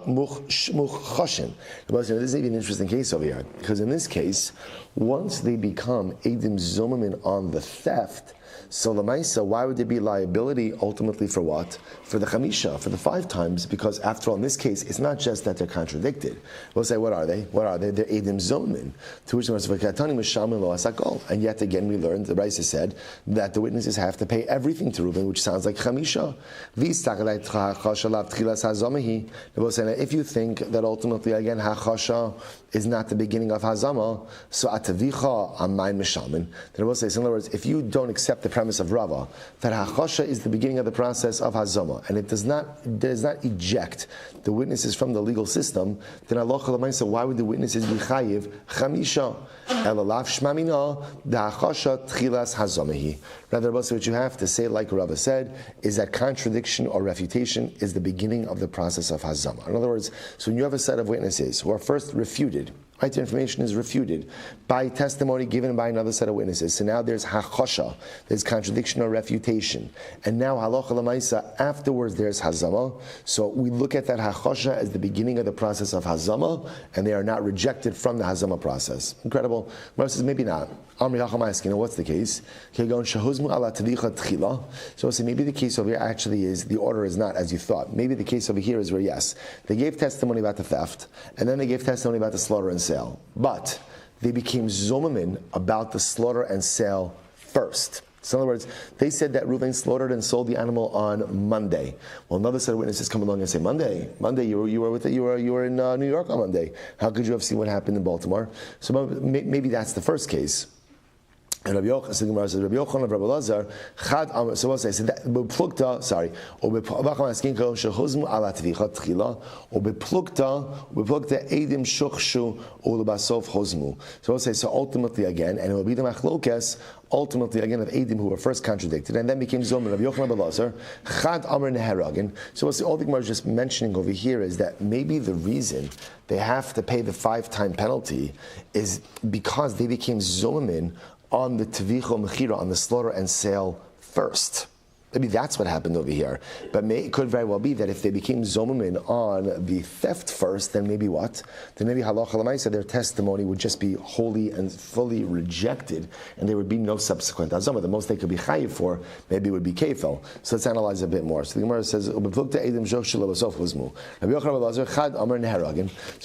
muchchashin. This is even an interesting case over here, because in this case, once they become edim zomamin on the theft, so Lamaisa, why would there be liability ultimately for what? For the Chamisha, for the 5 times, because after all, in this case, it's not just that they're contradicted. We'll say, what are they? They're Eidim Zomin. To which and yet again, we learned, the Raisa said, that the witnesses have to pay everything to Reuben, which sounds like Chamisha. We'll say, if you think that ultimately, again, Hachasha is not the beginning of Hazama, so Atavicha Amay Mishamin, then we'll say, so in other words, if you don't accept accept the premise of Rava that hachosha is the beginning of the process of hazama, and it does not eject the witnesses from the legal system, then halacha l'maisa, why would the witnesses be chayiv chamisha? Elalav shmamina the hachosha tchilas hazamahi. Rather, what you have to say, like Rava said, is that contradiction or refutation is the beginning of the process of hazama. In other words, so when you have a set of witnesses who are first refuted, right, the information is refuted by testimony given by another set of witnesses. So now there's hachosha, there's contradiction or refutation. And now halacha l'maisa, afterwards there's hazama. So we look at that hachosha as the beginning of the process of hazama, and they are not rejected from the hazama process. Incredible. Mara says, maybe not. Amri Hacham asking, what's the case? So I say, maybe the case over here actually is, the order is not as you thought. Maybe the case over here is where, yes, they gave testimony about the theft, and then they gave testimony about the slaughter and sale. But they became zomamin about the slaughter and sale first. So in other words, they said that Reuven slaughtered and sold the animal on Monday. Well, another set of witnesses come along and say, Monday, you were in New York on Monday. How could you have seen what happened in Baltimore? So maybe that's the first case. And Rabbi Yochanan of Rabbi Lazar, Chad Amar. So what I say? That beplukta. Sorry. Or bepacham asking ko shehuzmu ala tvicha tchila. Or beplukta edim shuchshu ulubasov hozmu. So what I say? So ultimately again, and it will be the machlokes. Ultimately, again, of Edim who were first contradicted, and then became Zomer of Yochanan Rabbi Lazar, Chad Amar Neheragin. So what's all the Gemara is just mentioning over here is that maybe the reason they have to pay the 5-time penalty is because they became Zomer on the Tvicha Mechira, on the slaughter and sale first. Maybe that's what happened over here. But it could very well be that if they became Zomamin on the theft first, then maybe what? Then maybe halacha l'maisa, their testimony would just be wholly and fully rejected, and there would be no subsequent azama. The most they could be chayiv for maybe would be kefel. So let's analyze a bit more. So the Gemara says, so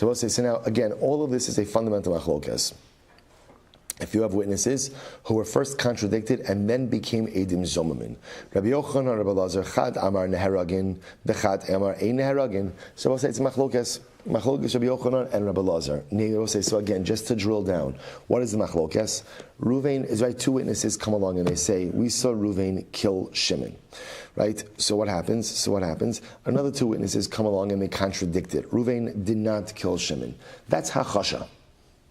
we'll say, so now again, all of this is a fundamental machlokes. If you have witnesses who were first contradicted and then became Edim Zomamin. Rabbi Yochanan, Rabbi Lazar, Chad Amar Neheragin, the Chad Amar Ein Neheragin. So we'll say it's machlokes. Machlokes Rabbi Yochanan and Rabbi Lazar. We'll say, so again, just to drill down, what is the machlokes? Reuven is right, two witnesses come along and they say, we saw Reuven kill Shimon. Right? So what happens? Another two witnesses come along and they contradict it. Reuven did not kill Shimon. That's hachasha.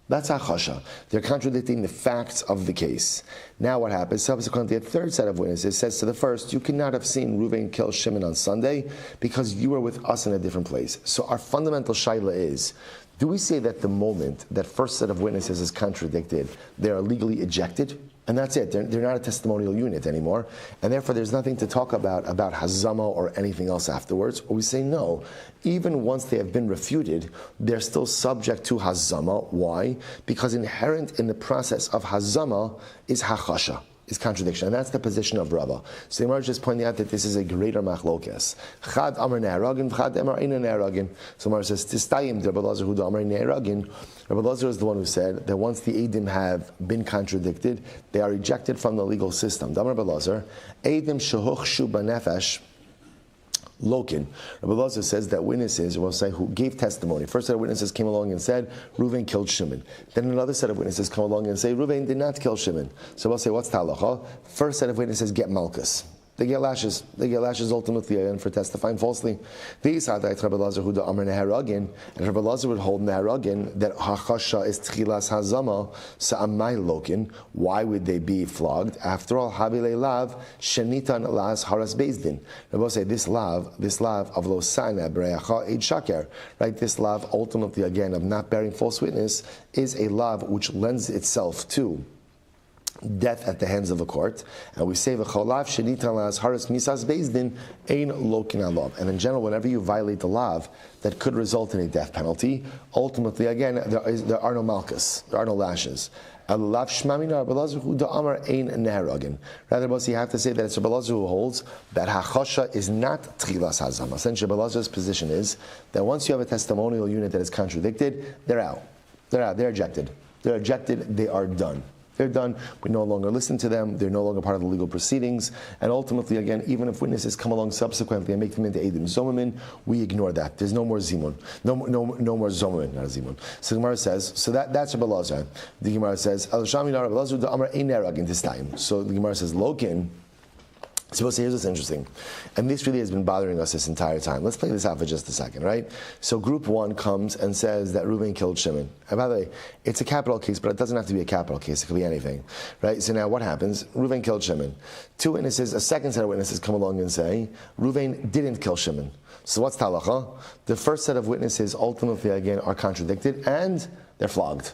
That's hachasha. They're contradicting the facts of the case. Now what happens? Subsequently, a third set of witnesses says to the first, you cannot have seen Reuven kill Shimon on Sunday because you were with us in a different place. So our fundamental shaila is, do we say that the moment that first set of witnesses is contradicted, they are legally ejected? And that's it. They're not a testimonial unit anymore. And therefore, there's nothing to talk about hazama or anything else afterwards. Or we say no. Even once they have been refuted, they're still subject to hazama. Why? Because inherent in the process of hazama is hachasha, is contradiction. And that's the position of Rava. So the Gemara is just pointing out that this is a greater machlokes. Chad amar ne'eragin, chad amar eina ne'eragin. So the Gemara says, Tistayim Rabbi Lazar huda amar ne'eragin. Rabbi Lazar is the one who said that once the Eidim have been contradicted, they are ejected from the legal system. Damar Rabbi Lazar, Eidim shehuchshu banefesh Lokin. Rabbi Lazar says that witnesses, we'll say, who gave testimony. First set of witnesses came along and said, Reuven killed Shimon. Then another set of witnesses come along and say, Reuven did not kill Shimon. So we'll say, what's the halacha? First set of witnesses get malchus. They get lashes. They get lashes ultimately again for testifying falsely. These are Rabbi Lazar huda amar neheragin, and Rabbi Lazar would hold neheragin that hachasha is tchilas hazama sa'amai lokin. Why would they be flogged? After all, habile lav shenitan las haras bezdin. Rabbi say this lav of losana breacha eid shaker. Right, this lav ultimately again of not bearing false witness is a lav which lends itself to death at the hands of a court, and we say v'cholav shenitan las haras misas bezdin ein lokin alav. And in general, whenever you violate the law that could result in a death penalty, ultimately again there are no malchus, there are no lashes. Rather, you have to say that it's Rabbi Lazar who holds that hachasha is not tchilas hazama. Essentially, Rabbi Lazar's position is that once you have a testimonial unit that is contradicted, they're out. They're ejected. They are done. They're done. We no longer listen to them. They're no longer part of the legal proceedings. And ultimately, again, even if witnesses come along subsequently and make them into Eidim Zomamin, we ignore that. There's no more Zimun. No more Zomamin, not a Zimun. So the Gemara says, so that's Rabbi Lazar. The Gemara says, so the Gemara says, Lokin. So here's what's interesting. And this really has been bothering us this entire time. Let's play this out for just a second, right? So group one comes and says that Reuven killed Shimon. And by the way, it's a capital case, but it doesn't have to be a capital case. It could be anything, right? So now what happens? Reuven killed Shimon. Two witnesses, a second set of witnesses come along and say, Reuven didn't kill Shimon. So what's the halacha? The first set of witnesses ultimately, again, are contradicted and they're flogged.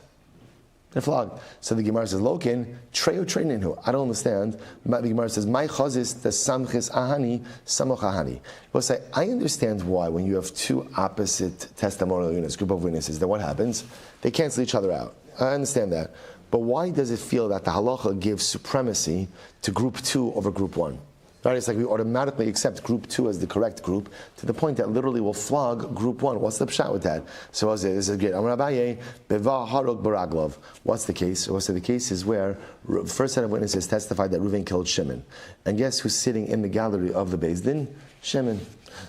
They're flogged. So the Gemara says, Lokin, treyu treininu. I don't understand. The Gemara says, my chazis the samchis ahani, samoch ahani. We'll say, I understand why when you have two opposite testimonial units, group of witnesses, then what happens? They cancel each other out. I understand that. But why does it feel that the halacha gives supremacy to group two over group one? Right? It's like we automatically accept group two as the correct group to the point that literally we'll flog group one. What's the pshat with that? So I'll say, this is great. What's the case? So the case is where first set of witnesses testified that Reuven killed Shimon. And guess who's sitting in the gallery of the Beis Din? Shimon.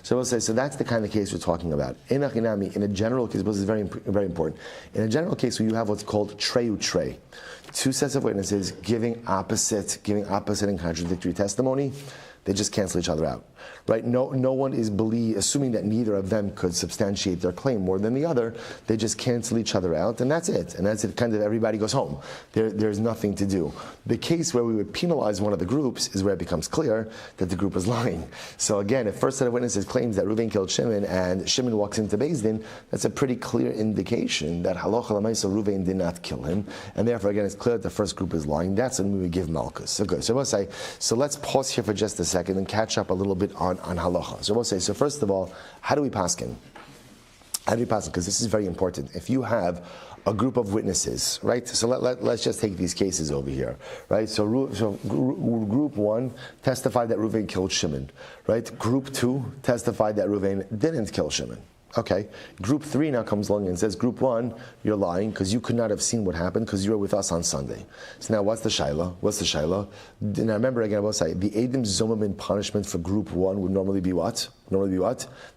So we'll say, so that's the kind of case we're talking about. In a general case, this is very, very important. In a general case where you have what's called treyu trey, two sets of witnesses giving opposite and contradictory testimony, they just cancel each other out, right? No one is assuming that neither of them could substantiate their claim more than the other. They just cancel each other out, and that's it. And that's it. Kind of everybody goes home. There's nothing to do. The case where we would penalize one of the groups is where it becomes clear that the group is lying. So again, if first set of witnesses claims that Reuven killed Shimon and Shimon walks into Beis Din, that's a pretty clear indication that halacha l'maisa Reuven did not kill him, and therefore again it's clear that the first group is lying. That's when we would give malchus. So good. So we'll say, so let's pause here for just a second and catch up a little bit on halacha. So we'll say, so first of all, how do we paskin? How do we paskin? Because this is very important. If you have a group of witnesses, right? So let's just take these cases over here, right? So group one testified that Reuven killed Shimon, right? Group two testified that Reuven didn't kill Shimon. Okay, group three now comes along and says, group one, you're lying because you could not have seen what happened because you were with us on Sunday. So now what's the shaila? Now remember again, I will say, the Eidim Zomamin punishment for group one would normally be what?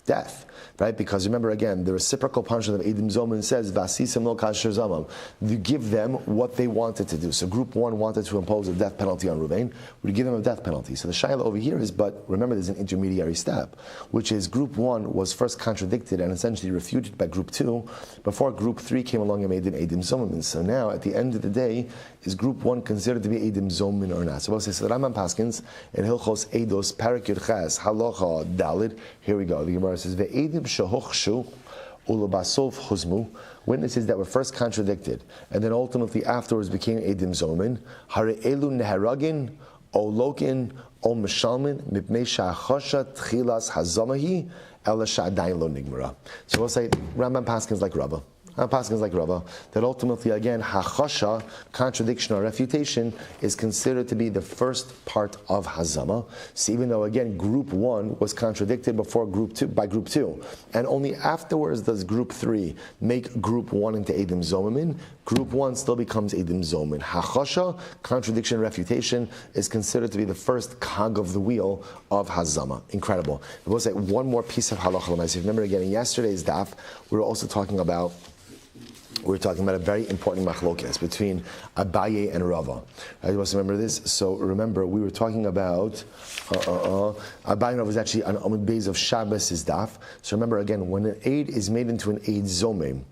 Death. Right? Because remember again, the reciprocal punishment of Eidim Zomamin says, Vasisim lo kasher zamam. You give them what they wanted to do. So group one wanted to impose a death penalty on Reuven, we give them a death penalty. So the shaila over here is, but remember there's an intermediary step, which is group one was first contradicted and essentially refuted by group two before group three came along and made an Eidim Zomamin. So now at the end of the day, is group one considered to be Eidim Zomamin or not? So we'll say, so the Rambam Paskins in Hilchos Eidos Parak Yud Ches Halacha Dalid. Here we go. The Gemara says, Ve'edim shehochshu ulabasov huzmu, witnesses that were first contradicted and then ultimately afterwards became Eidim Zomamin, hare elu neharagin o lokin o mishalmin mipnei sha'achosha tchilas hazamahi ela sha'adayin lo nigmara. So we'll say, Rambam Paskins like Rabbah. Paskins like Rava, that ultimately again, hachasha, contradiction or refutation, is considered to be the first part of hazama. So even though again, group one was contradicted before by group two, and only afterwards does group three make group one into Eidim Zomamin, group one still becomes Eidim Zomamin. Hachasha, contradiction, refutation, is considered to be the first cog of the wheel of hazama. Incredible. We'll say one more piece of halacha l'maaseh. Remember again, in yesterday's daf, we were also talking about a very important machlokes between Abaye and Rava. I must remember this. So remember, we were talking about Abaye and Rava was actually on Amud Beis of Shabbos' daf. So remember again, when an aid is made into an aid zomim,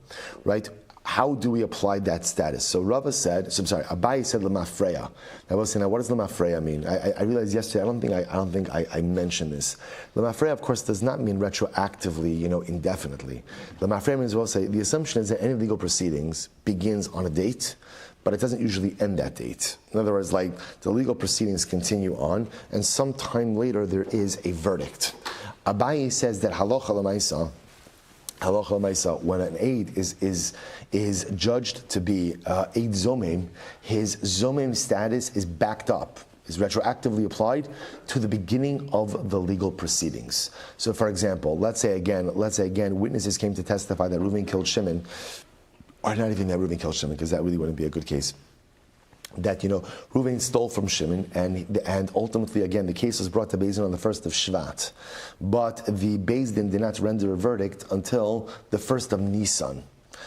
right? How do we apply that status? So Rava said, Abaye said lemafreya. I was saying, now what does lemafreya mean? I realized yesterday, I don't think I mentioned this. Lemafreya, of course, does not mean retroactively, indefinitely. Lemafreya means, we'll say, the assumption is that any legal proceedings begins on a date, but it doesn't usually end that date. In other words, like the legal proceedings continue on, and sometime later there is a verdict. Abaye says that halacha l'maisa, when an aid is judged to be aid zomim, his zomim status is backed up, is retroactively applied to the beginning of the legal proceedings. So for example, let's say again, witnesses came to testify that Reuven killed Shimon, or not even that Reuven killed Shimon, because that really wouldn't be a good case. that Reuven stole from Shimon, and ultimately again the case was brought to Beis Din on the 1st of Shvat, but the Beis Din did not render a verdict until the 1st of Nisan.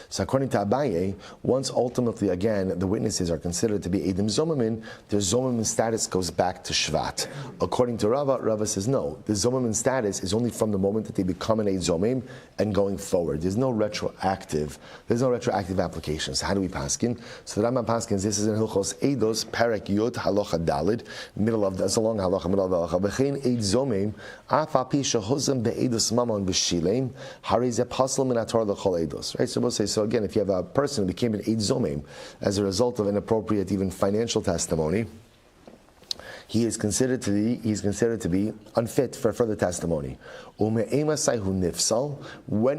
So according to Abaye, once ultimately again the witnesses are considered to be Eidim Zomamin, their Zomamin status goes back to Shvat. According to Rava says no, the Zomamin status is only from the moment that they become an Eid Zomim and going forward. There's no retroactive application. So how do we paskin? So the Rambam paskins, this is in Hilchos Eidos, Perek Yud, Halacha Dalid, that's a long halacha, middle of the halacha. V'chein Eid Zomim, Afapi Shehozem be'Eidos Mamon B'Shilem, Harizeh Pasal Min HaTorah L'Chol Eidos. Right. So we'll say. So again, if you have a person who became an Eid Zomim as a result of inappropriate, even financial testimony, he is considered to be unfit for further testimony. When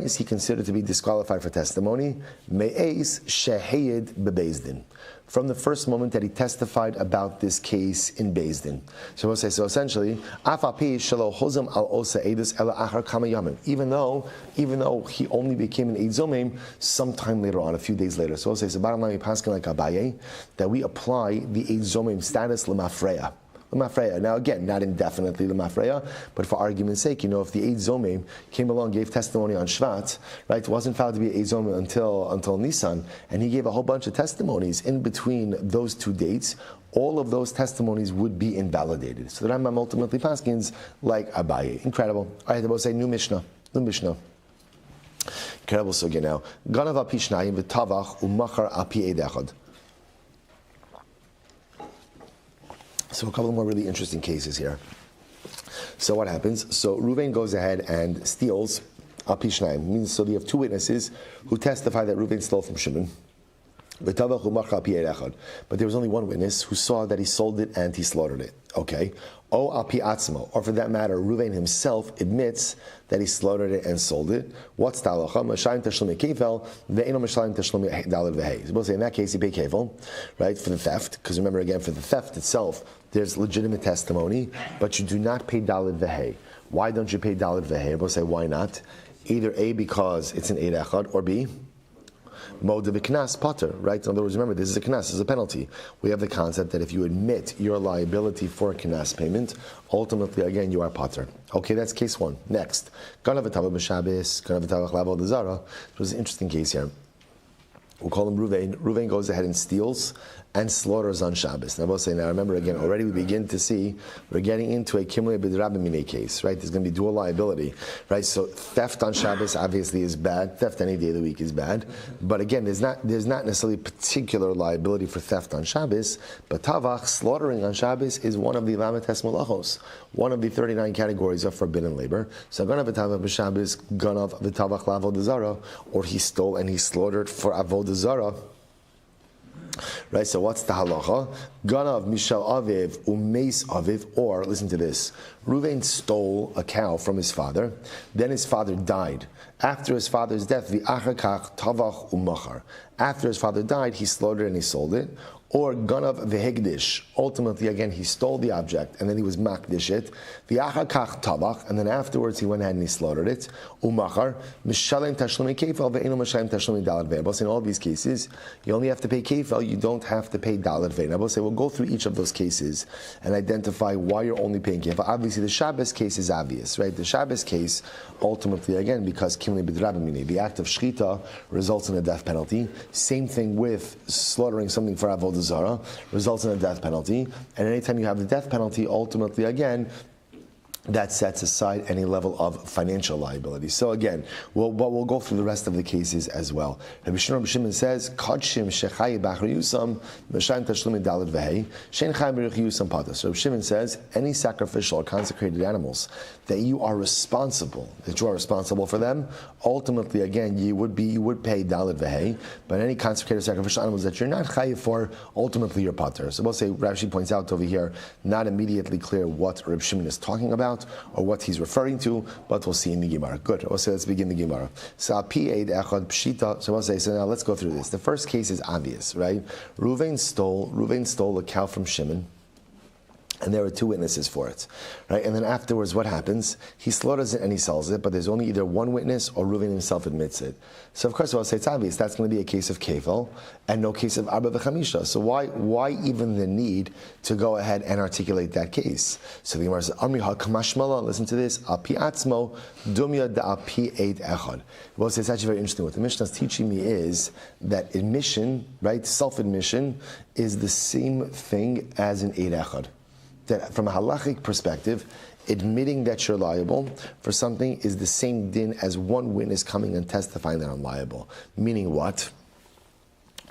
is he considered to be disqualified for testimony? Me'ez sheheyed bebeis din. From the first moment that he testified about this case in Beis Din. So we'll say, so essentially, even though he only became an Eid Zomim sometime later on, a few days later. So we'll say, so bottom line, we paskin like Abaye, that we apply the Eid Zomim status l'mafreya. Now again, not indefinitely l'mafreya, but for argument's sake, if the Eid Zomim came along, gave testimony on Shvat, right, it wasn't found to be Eid Zomim until Nisan, and he gave a whole bunch of testimonies in between those two dates, all of those testimonies would be invalidated. So the Rambam ultimately paskins like Abaye. Incredible. All right, we'll say new Mishnah. Incredible sugya now. Ganav api shnayim v'tavach u'machar api eid echad. So a couple more really interesting cases here. So what happens? So Reuven goes ahead and steals api shnayim. Means so you have two witnesses who testify that Reuven stole from Shimon. But there was only one witness who saw that he sold it and he slaughtered it. Okay. O api atzmo, or for that matter, Reuven himself admits that he slaughtered it and sold it. What's the halacha? Mashayim tashlumi kevel, ve'eno mashayim tashlumi daled v'hei. Suppose in that case he paid kevel, right, for the theft. Because remember again, for the theft itself, there's legitimate testimony, but you do not pay daled v'hei. Why don't you pay daled v'hei? We'll say why not? Either A, because it's an eid echad, or B, mode of a knas potter, right? In other words, remember, this is a knas, this is a penalty. We have the concept that if you admit your liability for a knas payment, ultimately, again, you are potter. Okay, that's case one. Next, ganav v'tavach b'shabes, ganav v'tavach l'avod zara. It was an interesting case here. We'll call him Reuven. Reuven goes ahead and steals and slaughters on Shabbos. Now, I will say, now remember again, already we begin to see we're getting into a kimli b'drabimine case, right? There's going to be dual liability, right? So theft on Shabbos obviously is bad. Theft any day of the week is bad. But again, there's not necessarily particular liability for theft on Shabbos. But tavach, slaughtering on Shabbos, is one of the lametes malachos, one of the 39 categories of forbidden labor. So ganav v'tavach b'Shabbos, ganav v'tavach l'avod zara, or he stole and he slaughtered for avod zara. Right, so what's the halacha? Ganav mishal aviv umeis aviv, or listen to this: Reuven stole a cow from his father, then his father died. After his father's death, v'achakach tavach umachar. After his father died, he slaughtered and he sold it. Or ganav v'hegdish. Ultimately, again, he stole the object and then he was makdish it. V'achakach tavach, and then afterwards he went ahead and he slaughtered it. Umachar mishalem tashlumi kefal ve'enu mishalem tashlumi dalad ve'en. In all these cases, you only have to pay kefal. You don't have to pay dalad ve'en. I will say we'll go through each of those cases and identify why you're only paying kefal. Obviously, the Shabbos case is obvious, right? The Shabbos case, ultimately, again, because kimli b'drabimini, the act of shchita results in a death penalty. Same thing with slaughtering something for avodah zara results in a death penalty, and anytime you have the death penalty, ultimately again, that sets aside any level of financial liability. So again, we'll go through the rest of the cases as well. Rabbi Shimon says, "Kodshim shechai b'achar yusam m'shayim tashlumi daled v'hei shein chayim b'rich yusam patas." So Rabbi Shimon says, any sacrificial or consecrated animals that you are responsible for them, ultimately again you would pay daled v'hei. But any consecrated sacrificial animals that you're not chayiv for, ultimately you're pater. So we'll say Rashi points out over here, not immediately clear what Rabbi Shimon is talking about or what he's referring to, but we'll see in the Gemara. Good. We'll say let's begin the Gemara. So we'll say, so now let's go through this. The first case is obvious, right? Reuven stole a cow from Shimon. And there are two witnesses for it, right? And then afterwards, what happens? He slaughters it and he sells it, but there's only either one witness or Reuven himself admits it. So of course, I'll say it's obvious that's going to be a case of kevel and no case of arba v'chamisha. So why even the need to go ahead and articulate that case? So the Gemara says, Amri ha-kamashmala, listen to this, api atzmo, dumya da api eid echad. Well, it's actually very interesting. What the Mishnah is teaching me is that admission, right, self-admission, is the same thing as an eid echad. That from a halachic perspective, admitting that you're liable for something is the same din as one witness coming and testifying that I'm liable. Meaning what?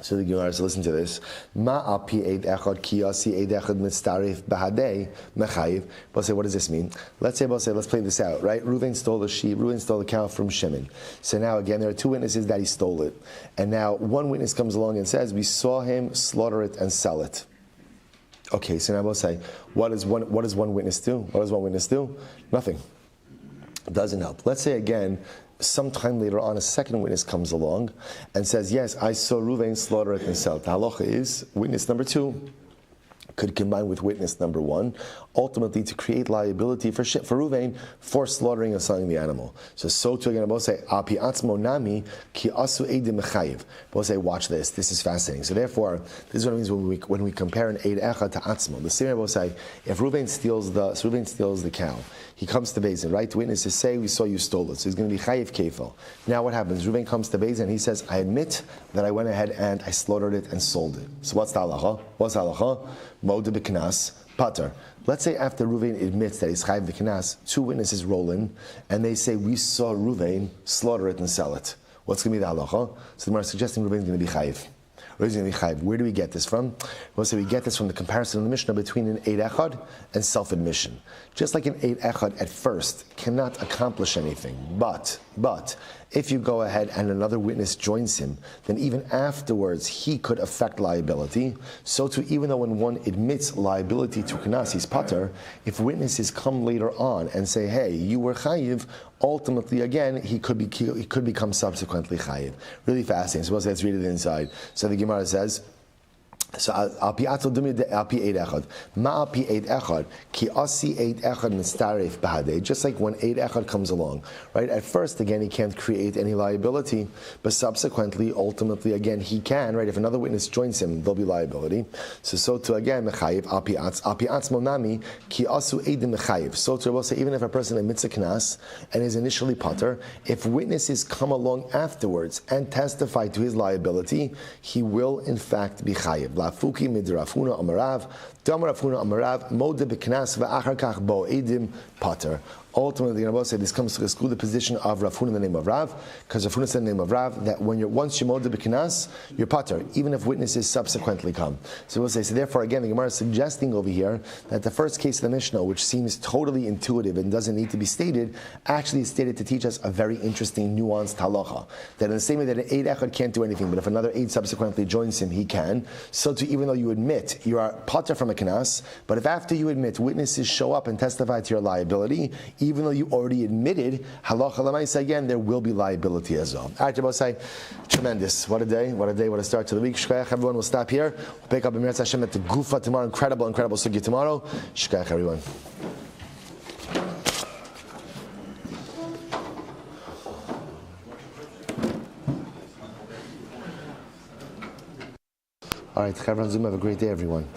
So the Gemara says, listen to this. Ma api eid echad ki asi eid echad mitzaref bahadei mechayiv. We'll say, what does this mean? Let's play this out, right? Reuven stole the sheep, Reuven stole the cow from Shimon. So now again, there are two witnesses that he stole it. And now one witness comes along and says, we saw him slaughter it and sell it. Okay, so now we'll say, what does one witness do? What does one witness do? Nothing. Doesn't help. Let's say again, sometime later on, a second witness comes along and says, yes, I saw Reuven slaughter it and sell it. The halacha is, witness number two could combine with witness number one, ultimately to create liability for Reuven for slaughtering and selling the animal. So too again, both say, api atzmo nami ki asu eidim mechayiv. Both say, watch this. This is fascinating. So therefore, this is what it means when we compare an eid echad to atzmo. The same way both say, if Reuven steals the cow, he comes to Beis Din, right? The witnesses say, we saw you stole it. So he's going to be chayiv kefil. Now what happens? Reuven comes to Beis Din and he says, I admit that I went ahead and I slaughtered it and sold it. So what's the halacha? What's the halacha? Mode b'knas, pater. Let's say after Reuven admits that he's chayiv b'knas, two witnesses roll in and they say, we saw Reuven slaughter it and sell it. What's going to be the halacha? So the Gemara is suggesting Reuven is going to be chayiv. Where do we get this from? We'll say we get this from the comparison in the Mishnah between an eid echad and self-admission. Just like an eid echad at first cannot accomplish anything, but if you go ahead and another witness joins him, then even afterwards he could affect liability. So too, even though when one admits liability to knas, he's pater, if witnesses come later on and say, hey, you were chayiv, ultimately again, he could become subsequently chayiv. Really fascinating. So let's read it inside. So the Gemara says, so api atzmo dumya api eid echad. Ma api eid echad ki asi eid echad mitzaref bahadei. Just like when eid echad comes along, right? At first, again, he can't create any liability, but subsequently, ultimately, again, he can, right? If another witness joins him, there'll be liability. So too, again, mechayiv api atzmo nami ki asu eidim mechayiv. So too, we'll say even if a person admits a knas and is initially pater, if witnesses come along afterwards and testify to his liability, he will in fact be chayiv. Lafuki midrafuna amarav, damarafuna amarav, mode b'knas va'achar kach bo edim pater. Ultimately, the Rabbi said this comes to exclude the position of Rav Huna in the name of Rav, because Rav Huna said in the name of Rav that once you moda b'kinas, you're pater, even if witnesses subsequently come. So we'll say, so therefore again, the Gemara is suggesting over here that the first case of the Mishnah, which seems totally intuitive and doesn't need to be stated, actually is stated to teach us a very interesting, nuanced halacha. That in the same way that an eid echad can't do anything, but if another eid subsequently joins him, he can. So too, even though you admit you are pater from a kinas, but if after you admit witnesses show up and testify to your liability, even though you already admitted, halacha l'maisa, again, there will be liability as well. All right, Rabbi say, tremendous. What a day, what a start to the week. Shkayach, everyone will stop here. We'll pick up in Meretz Hashem at the Gufa tomorrow. Incredible sugya tomorrow. Shkayach, everyone. All right, Chavran Zoom, have a great day, everyone.